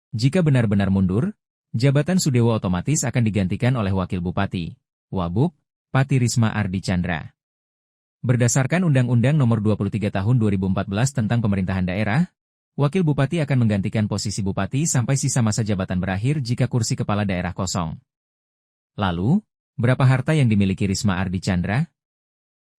Jika benar-benar mundur, jabatan Sudewo otomatis akan digantikan oleh Wakil Bupati, Wabub, Pati Risma Ardi Chandra. Berdasarkan Undang-Undang Nomor 23 Tahun 2014 tentang Pemerintahan Daerah, Wakil Bupati akan menggantikan posisi Bupati sampai sisa masa jabatan berakhir jika kursi kepala daerah kosong. Lalu, berapa harta yang dimiliki Risma Ardi Chandra?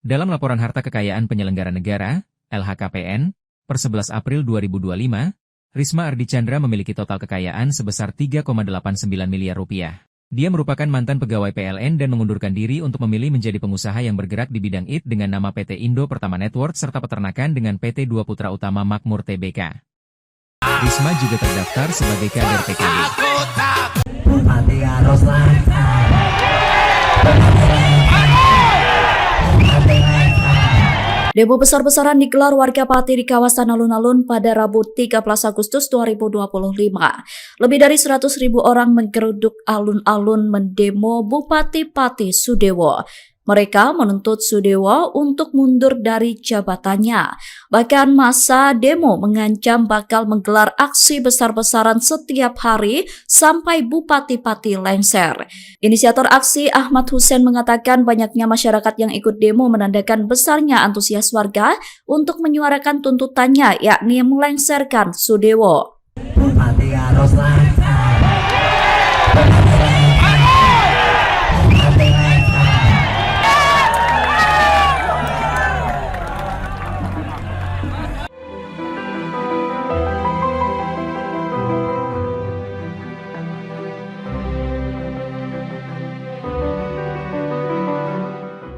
Dalam Laporan Harta Kekayaan Penyelenggara Negara, LHKPN, per 11 April 2025, Risma Ardi Chandra memiliki total kekayaan sebesar 3,89 miliar rupiah. Dia merupakan mantan pegawai PLN dan mengundurkan diri untuk memilih menjadi pengusaha yang bergerak di bidang IT dengan nama PT Indo Pertama Network serta peternakan dengan PT Dua Putra Utama Makmur Tbk. Risma juga terdaftar sebagai kader PKB. Demo besar-besaran digelar warga Pati di kawasan alun-alun pada Rabu 13 Agustus 2025. Lebih dari 100.000 orang menggeruduk alun-alun mendemo Bupati Pati Sudewo. Mereka menuntut Sudewo untuk mundur dari jabatannya. Bahkan masa demo mengancam bakal menggelar aksi besar-besaran setiap hari sampai Bupati Pati lengser. Inisiator aksi Ahmad Hussein mengatakan banyaknya masyarakat yang ikut demo menandakan besarnya antusias warga untuk menyuarakan tuntutannya, yakni melengserkan Sudewo. Bupati harus lengser.